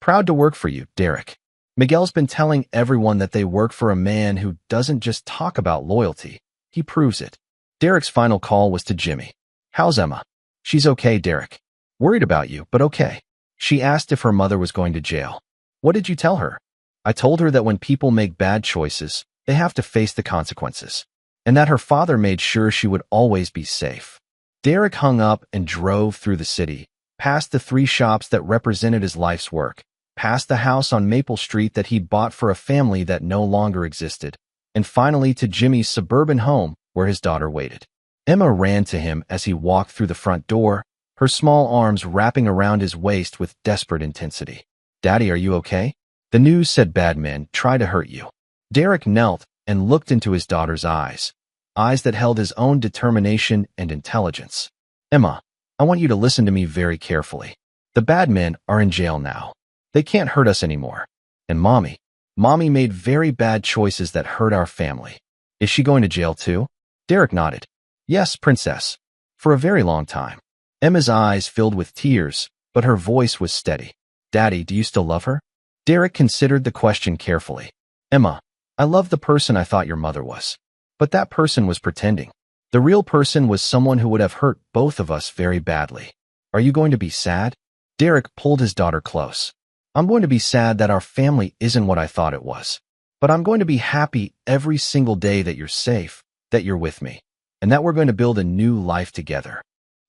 Proud to work for you, Derek. Miguel's been telling everyone that they work for a man who doesn't just talk about loyalty, he proves it. Derek's final call was to Jimmy. How's Emma? She's okay, Derek. Worried about you, but okay. She asked if her mother was going to jail. What did you tell her? I told her that when people make bad choices, they have to face the consequences, and that her father made sure she would always be safe. Derek hung up and drove through the city, past the 3 shops that represented his life's work, past the house on Maple Street that he'd bought for a family that no longer existed, and finally to Jimmy's suburban home where his daughter waited. Emma ran to him as he walked through the front door, her small arms wrapping around his waist with desperate intensity. Daddy, are you okay? The news said bad men try to hurt you. Derek knelt and looked into his daughter's eyes that held his own determination and intelligence. Emma, I want you to listen to me very carefully. The bad men are in jail now. They can't hurt us anymore. And Mommy made very bad choices that hurt our family. Is she going to jail too? Derek nodded. Yes, princess. For a very long time. Emma's eyes filled with tears, but her voice was steady. Daddy, do you still love her? Derek considered the question carefully. Emma, I love the person I thought your mother was. But that person was pretending. The real person was someone who would have hurt both of us very badly. Are you going to be sad? Derek pulled his daughter close. I'm going to be sad that our family isn't what I thought it was. But I'm going to be happy every single day that you're safe, that you're with me, and that we're going to build a new life together.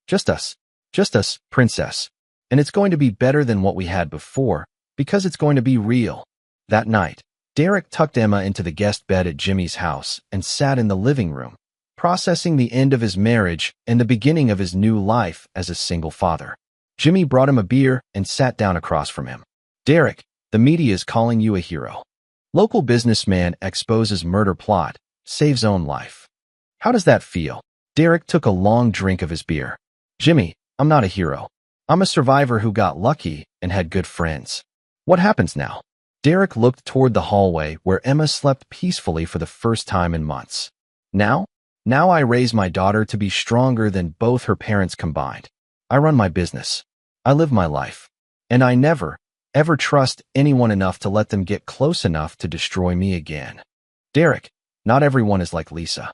Just us, princess. And it's going to be better than what we had before, because it's going to be real. That night, Derek tucked Emma into the guest bed at Jimmy's house and sat in the living room, processing the end of his marriage and the beginning of his new life as a single father. Jimmy brought him a beer and sat down across from him. Derek, the media is calling you a hero. Local businessman exposes murder plot, saves own life. How does that feel? Derek took a long drink of his beer. Jimmy, I'm not a hero. I'm a survivor who got lucky and had good friends. What happens now? Derek looked toward the hallway where Emma slept peacefully for the first time in months. Now I raise my daughter to be stronger than both her parents combined. I run my business. I live my life. And I never, ever trust anyone enough to let them get close enough to destroy me again. Derek, not everyone is like Lisa.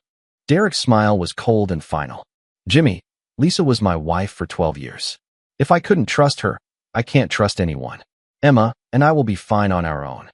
Derek's smile was cold and final. Jimmy, Lisa was my wife for 12 years. If I couldn't trust her, I can't trust anyone. Emma and I will be fine on our own.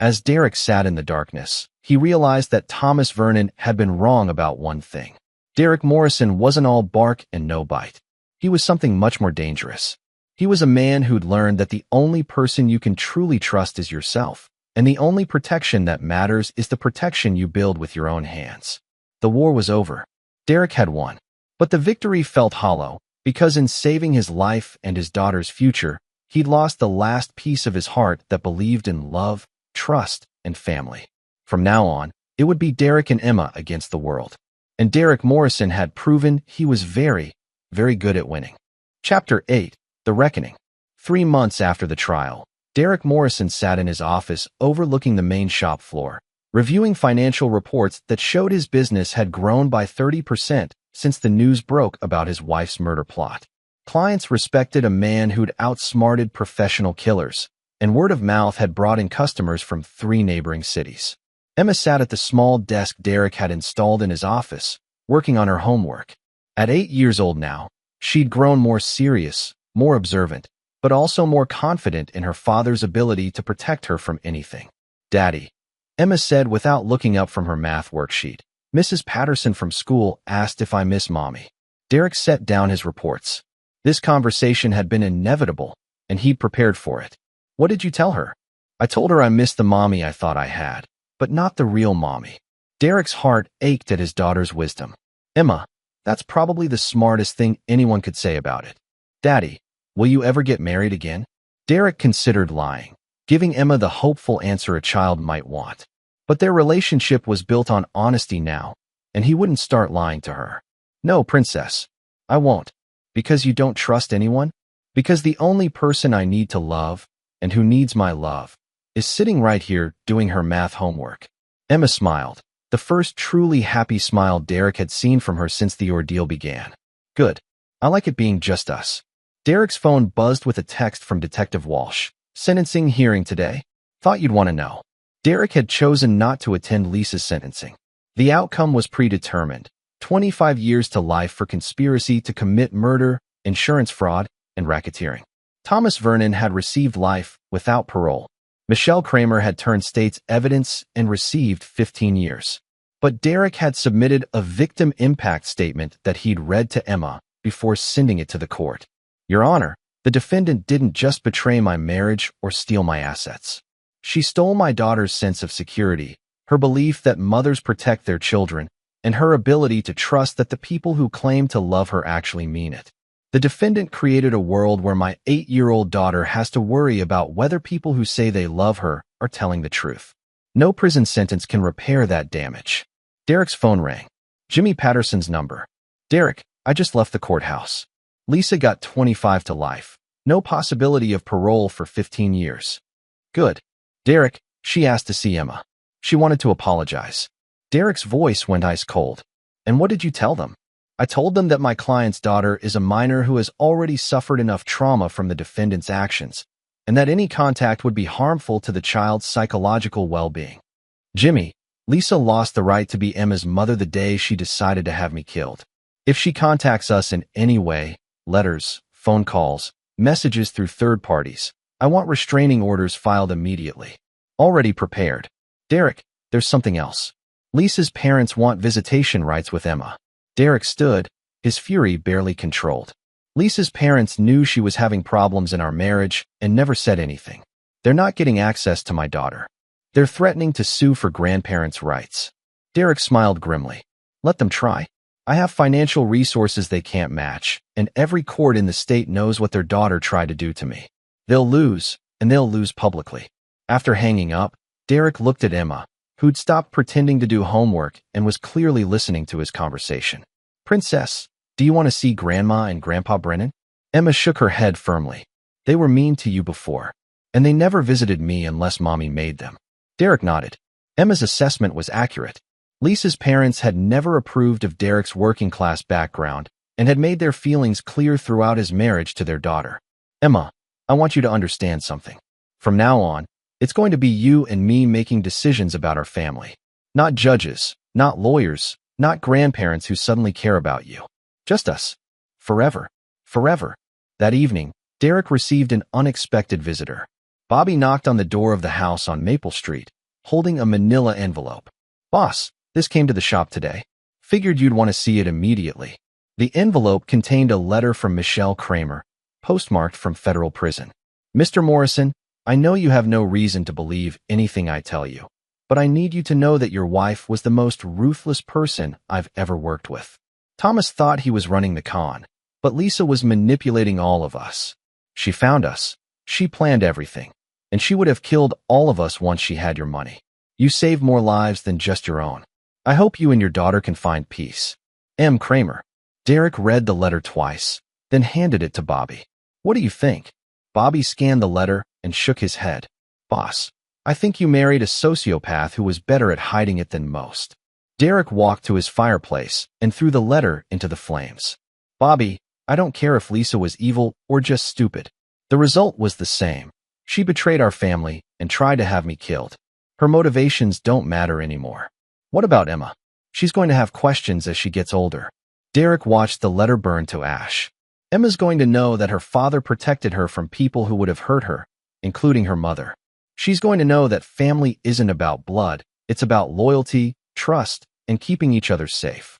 As Derek sat in the darkness, he realized that Thomas Vernon had been wrong about one thing. Derek Morrison wasn't all bark and no bite. He was something much more dangerous. He was a man who'd learned that the only person you can truly trust is yourself, and the only protection that matters is the protection you build with your own hands. The war was over. Derek had won. But the victory felt hollow, because in saving his life and his daughter's future, he'd lost the last piece of his heart that believed in love, trust, and family. From now on, it would be Derek and Emma against the world. And Derek Morrison had proven he was very, very good at winning. Chapter 8. The Reckoning. 3 months after the trial, Derek Morrison sat in his office overlooking the main shop floor, reviewing financial reports that showed his business had grown by 30% since the news broke about his wife's murder plot. Clients respected a man who'd outsmarted professional killers, and word of mouth had brought in customers from 3 neighboring cities. Emma sat at the small desk Derek had installed in his office, working on her homework. At 8 years old now, she'd grown more serious, more observant, but also more confident in her father's ability to protect her from anything. Daddy, Emma said without looking up from her math worksheet. Mrs. Patterson from school asked if I miss Mommy. Derek set down his reports. This conversation had been inevitable, and he'd prepared for it. What did you tell her? I told her I missed the mommy I thought I had, but not the real mommy. Derek's heart ached at his daughter's wisdom. Emma, that's probably the smartest thing anyone could say about it. Daddy, will you ever get married again? Derek considered lying, giving Emma the hopeful answer a child might want. But their relationship was built on honesty now, and he wouldn't start lying to her. No, princess. I won't. Because you don't trust anyone? Because the only person I need to love, and who needs my love, is sitting right here doing her math homework. Emma smiled, the first truly happy smile Derek had seen from her since the ordeal began. Good. I like it being just us. Derek's phone buzzed with a text from Detective Walsh. Sentencing hearing today? Thought you'd want to know. Derek had chosen not to attend Lisa's sentencing. The outcome was predetermined. 25 years to life for conspiracy to commit murder, insurance fraud, and racketeering. Thomas Vernon had received life without parole. Michelle Kramer had turned state's evidence and received 15 years. But Derek had submitted a victim impact statement that he'd read to Emma before sending it to the court. Your Honor, the defendant didn't just betray my marriage or steal my assets. She stole my daughter's sense of security, her belief that mothers protect their children, and her ability to trust that the people who claim to love her actually mean it. The defendant created a world where my 8-year-old daughter has to worry about whether people who say they love her are telling the truth. No prison sentence can repair that damage. Derek's phone rang. Jimmy Patterson's number. Derek, I just left the courthouse. Lisa got 25 to life. No possibility of parole for 15 years. Good. Derek, she asked to see Emma. She wanted to apologize. Derek's voice went ice cold. And what did you tell them? I told them that my client's daughter is a minor who has already suffered enough trauma from the defendant's actions, and that any contact would be harmful to the child's psychological well-being. Jimmy, Lisa lost the right to be Emma's mother the day she decided to have me killed. If she contacts us in any way, letters, phone calls, messages through third parties, I want restraining orders filed immediately. Already prepared. Derek, there's something else. Lisa's parents want visitation rights with Emma. Derek stood, his fury barely controlled. Lisa's parents knew she was having problems in our marriage and never said anything. They're not getting access to my daughter. They're threatening to sue for grandparents' rights. Derek smiled grimly. Let them try. I have financial resources they can't match, and every court in the state knows what their daughter tried to do to me. They'll lose, and they'll lose publicly. After hanging up, Derek looked at Emma, who'd stopped pretending to do homework and was clearly listening to his conversation. Princess, do you want to see Grandma and Grandpa Brennan? Emma shook her head firmly. They were mean to you before, and they never visited me unless Mommy made them. Derek nodded. Emma's assessment was accurate. Lisa's parents had never approved of Derek's working-class background and had made their feelings clear throughout his marriage to their daughter. Emma, I want you to understand something. From now on, it's going to be you and me making decisions about our family. Not judges, not lawyers, not grandparents who suddenly care about you. Just us. Forever. Forever. That evening, Derek received an unexpected visitor. Bobby knocked on the door of the house on Maple Street, holding a manila envelope. Boss, this came to the shop today. Figured you'd want to see it immediately. The envelope contained a letter from Michelle Kramer, postmarked from federal prison. Mr. Morrison, I know you have no reason to believe anything I tell you, but I need you to know that your wife was the most ruthless person I've ever worked with. Thomas thought he was running the con, but Lisa was manipulating all of us. She found us. She planned everything, and she would have killed all of us once she had your money. You saved more lives than just your own. I hope you and your daughter can find peace. M. Kramer. Derek read the letter twice, then handed it to Bobby. What do you think? Bobby scanned the letter and shook his head. Boss, I think you married a sociopath who was better at hiding it than most. Derek walked to his fireplace and threw the letter into the flames. Bobby, I don't care if Lisa was evil or just stupid. The result was the same. She betrayed our family and tried to have me killed. Her motivations don't matter anymore. What about Emma? She's going to have questions as she gets older. Derek watched the letter burn to ash. Emma's going to know that her father protected her from people who would have hurt her, including her mother. She's going to know that family isn't about blood, it's about loyalty, trust, and keeping each other safe.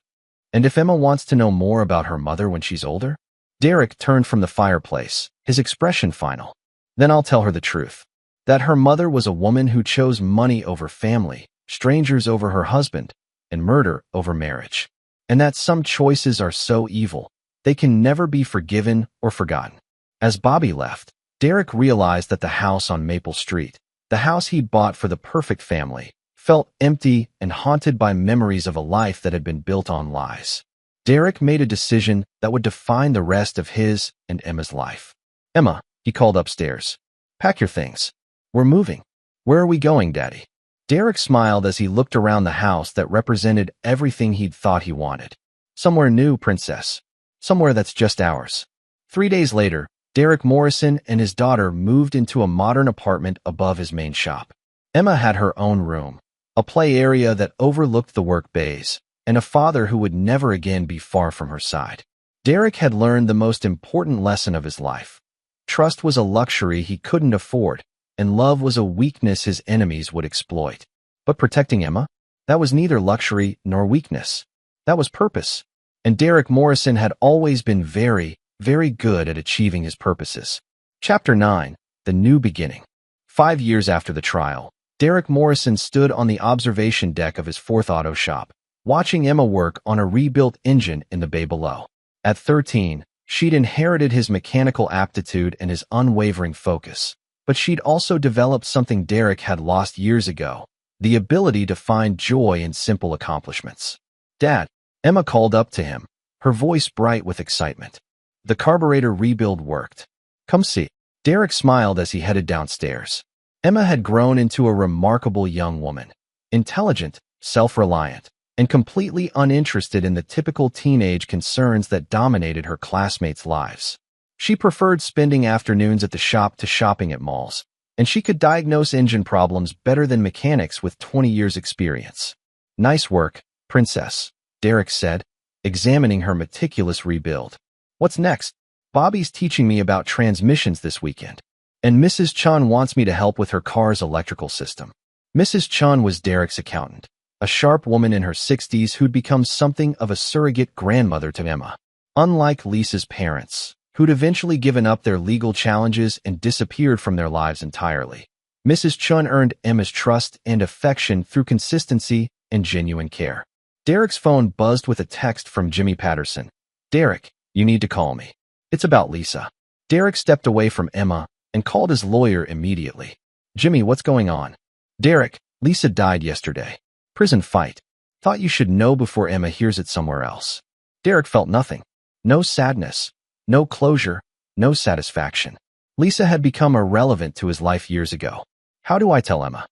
And if Emma wants to know more about her mother when she's older? Derek turned from the fireplace, his expression final. Then I'll tell her the truth. That her mother was a woman who chose money over family, strangers over her husband, and murder over marriage. And that some choices are so evil, they can never be forgiven or forgotten. As Bobby left, Derek realized that the house on Maple Street, the house he'd bought for the perfect family, felt empty and haunted by memories of a life that had been built on lies. Derek made a decision that would define the rest of his and Emma's life. "Emma," he called upstairs. "Pack your things. We're moving." "Where are we going, Daddy?" Derek smiled as he looked around the house that represented everything he'd thought he wanted. "Somewhere new, Princess. Somewhere that's just ours." 3 days later, Derek Morrison and his daughter moved into a modern apartment above his main shop. Emma had her own room, a play area that overlooked the work bays, and a father who would never again be far from her side. Derek had learned the most important lesson of his life. Trust was a luxury he couldn't afford, and love was a weakness his enemies would exploit. But protecting Emma? That was neither luxury nor weakness. That was purpose. And Derek Morrison had always been very, very good at achieving his purposes. Chapter 9. The New Beginning. 5 years after the trial, Derek Morrison stood on the observation deck of his fourth auto shop, watching Emma work on a rebuilt engine in the bay below. At 13, she'd inherited his mechanical aptitude and his unwavering focus. But she'd also developed something Derek had lost years ago, the ability to find joy in simple accomplishments. "Dad," Emma called up to him, her voice bright with excitement. "The carburetor rebuild worked. Come see." Derek smiled as he headed downstairs. Emma had grown into a remarkable young woman, intelligent, self-reliant, and completely uninterested in the typical teenage concerns that dominated her classmates' lives. She preferred spending afternoons at the shop to shopping at malls, and she could diagnose engine problems better than mechanics with 20 years' experience. "Nice work, Princess," Derek said, examining her meticulous rebuild. "What's next?" "Bobby's teaching me about transmissions this weekend, and Mrs. Chun wants me to help with her car's electrical system." Mrs. Chun was Derek's accountant, a sharp woman in her 60s who'd become something of a surrogate grandmother to Emma. Unlike Lisa's parents, who'd eventually given up their legal challenges and disappeared from their lives entirely, Mrs. Chun earned Emma's trust and affection through consistency and genuine care. Derek's phone buzzed with a text from Jimmy Patterson. "Derek, you need to call me. It's about Lisa." Derek stepped away from Emma and called his lawyer immediately. "Jimmy, what's going on?" "Derek, Lisa died yesterday. Prison fight. Thought you should know before Emma hears it somewhere else." Derek felt nothing. No sadness, no closure, no satisfaction. Lisa had become irrelevant to his life years ago. "How do I tell Emma?"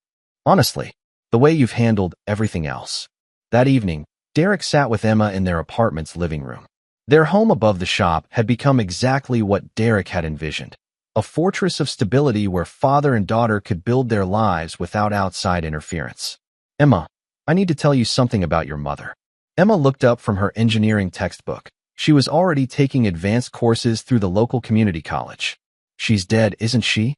"Honestly, the way you've handled everything else." That evening, Derek sat with Emma in their apartment's living room. Their home above the shop had become exactly what Derek had envisioned, a fortress of stability where father and daughter could build their lives without outside interference. "Emma, I need to tell you something about your mother." Emma looked up from her engineering textbook. She was already taking advanced courses through the local community college. "She's dead, isn't she?"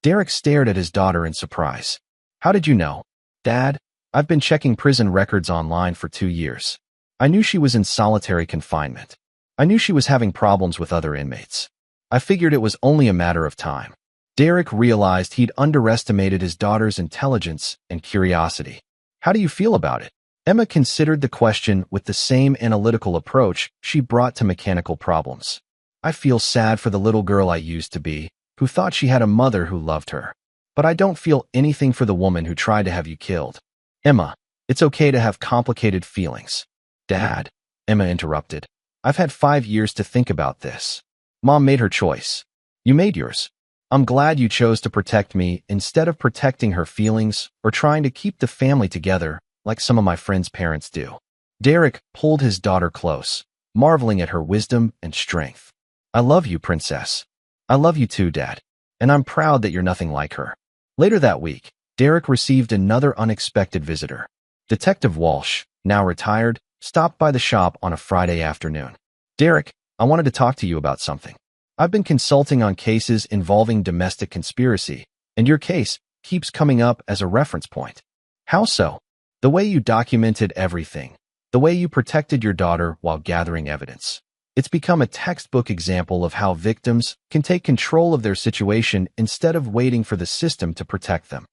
Derek stared at his daughter in surprise. "How did you know?" "Dad, I've been checking prison records online for 2 years. I knew she was in solitary confinement. I knew she was having problems with other inmates. I figured it was only a matter of time." Derek realized he'd underestimated his daughter's intelligence and curiosity. "How do you feel about it?" Emma considered the question with the same analytical approach she brought to mechanical problems. "I feel sad for the little girl I used to be, who thought she had a mother who loved her. But I don't feel anything for the woman who tried to have you killed." "Emma, it's okay to have complicated feelings." "Dad," Emma interrupted, "I've had 5 years to think about this. Mom made her choice. You made yours. I'm glad you chose to protect me instead of protecting her feelings or trying to keep the family together like some of my friends' parents do." Derek pulled his daughter close, marveling at her wisdom and strength. "I love you, Princess. I love you too, Dad. And I'm proud that you're nothing like her." Later that week, Derek received another unexpected visitor. Detective Walsh, now retired, stopped by the shop on a Friday afternoon. "Derek, I wanted to talk to you about something. I've been consulting on cases involving domestic conspiracy, and your case keeps coming up as a reference point." "How so?" "The way you documented everything, the way you protected your daughter while gathering evidence. It's become a textbook example of how victims can take control of their situation instead of waiting for the system to protect them."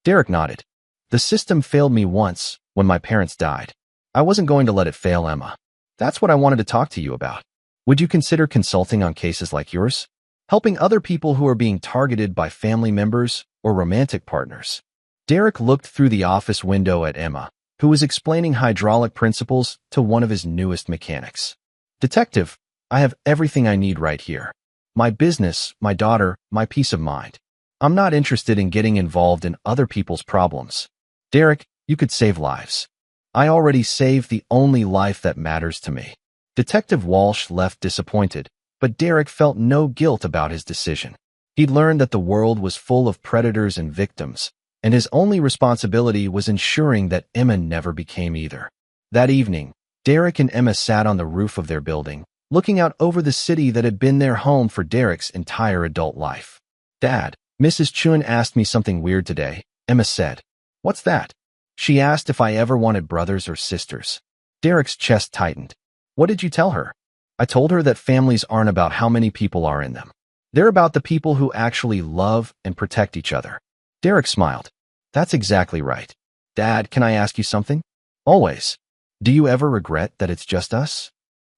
Derek nodded. "The system failed me once when my parents died. I wasn't going to let it fail Emma. That's what I wanted to talk to you about. Would you consider consulting on cases like yours? Helping other people who are being targeted by family members or romantic partners?" Derek looked through the office window at Emma, who was explaining hydraulic principles to one of his newest mechanics. "Detective, I have everything I need right here. My business, my daughter, my peace of mind. I'm not interested in getting involved in other people's problems. Derek, you could save lives. I already saved the only life that matters to me." Detective Walsh left disappointed, but Derek felt no guilt about his decision. He'd learned that the world was full of predators and victims, and his only responsibility was ensuring that Emma never became either. That evening, Derek and Emma sat on the roof of their building, looking out over the city that had been their home for Derek's entire adult life. "Dad, Mrs. Chun asked me something weird today," Emma said. "What's that?" "She asked if I ever wanted brothers or sisters." Derek's chest tightened. "What did you tell her?" "I told her that families aren't about how many people are in them. They're about the people who actually love and protect each other." Derek smiled. "That's exactly right. Dad, can I ask you something?" "Always. Do you ever regret that it's just us?"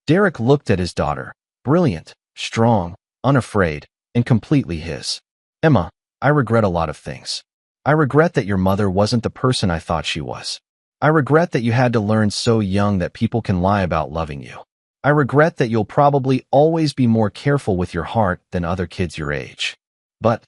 Derek looked at his daughter, brilliant, strong, unafraid, and completely his. "Emma, I regret a lot of things. I regret that your mother wasn't the person I thought she was. I regret that you had to learn so young that people can lie about loving you. I regret that you'll probably always be more careful with your heart than other kids your age. But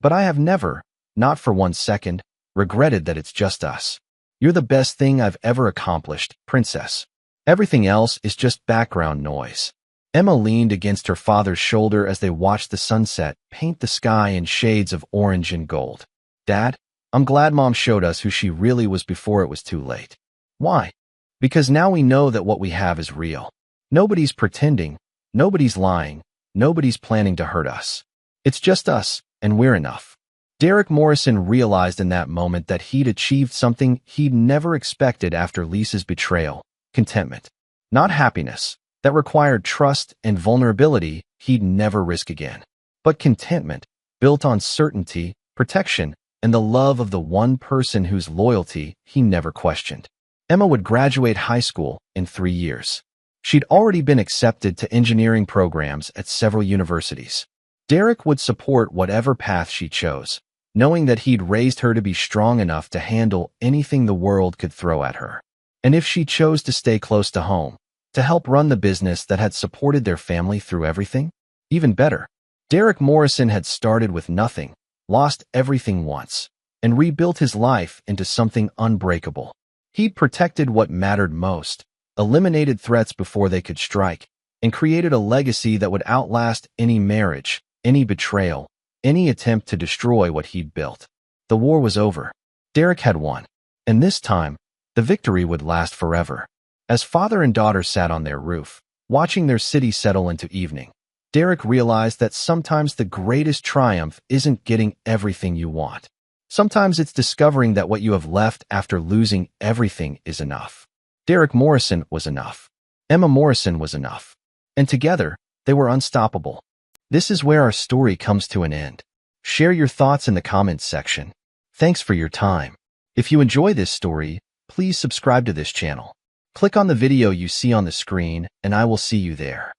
I have never, not for 1 second, regretted that it's just us. You're the best thing I've ever accomplished, Princess. Everything else is just background noise." Emma leaned against her father's shoulder as they watched the sunset paint the sky in shades of orange and gold. "Dad, I'm glad Mom showed us who she really was before it was too late." "Why?" "Because now we know that what we have is real. Nobody's pretending, nobody's lying, nobody's planning to hurt us. It's just us, and we're enough." Derek Morrison realized in that moment that he'd achieved something he'd never expected after Lisa's betrayal: contentment. Not happiness, that required trust and vulnerability he'd never risk again, but contentment, built on certainty, protection, and the love of the one person whose loyalty he never questioned. Emma would graduate high school in 3 years. She'd already been accepted to engineering programs at several universities. Derek would support whatever path she chose, knowing that he'd raised her to be strong enough to handle anything the world could throw at her. And if she chose to stay close to home, to help run the business that had supported their family through everything, even better. Derek Morrison had started with nothing, lost everything once, and rebuilt his life into something unbreakable. He'd protected what mattered most, eliminated threats before they could strike, and created a legacy that would outlast any marriage, any betrayal, any attempt to destroy what he'd built. The war was over. Derek had won. And this time, the victory would last forever. As father and daughter sat on their roof, watching their city settle into evening, Derek realized that sometimes the greatest triumph isn't getting everything you want. Sometimes it's discovering that what you have left after losing everything is enough. Derek Morrison was enough. Emma Morrison was enough. And together, they were unstoppable. This is where our story comes to an end. Share your thoughts in the comments section. Thanks for your time. If you enjoy this story, please subscribe to this channel. Click on the video you see on the screen, and I will see you there.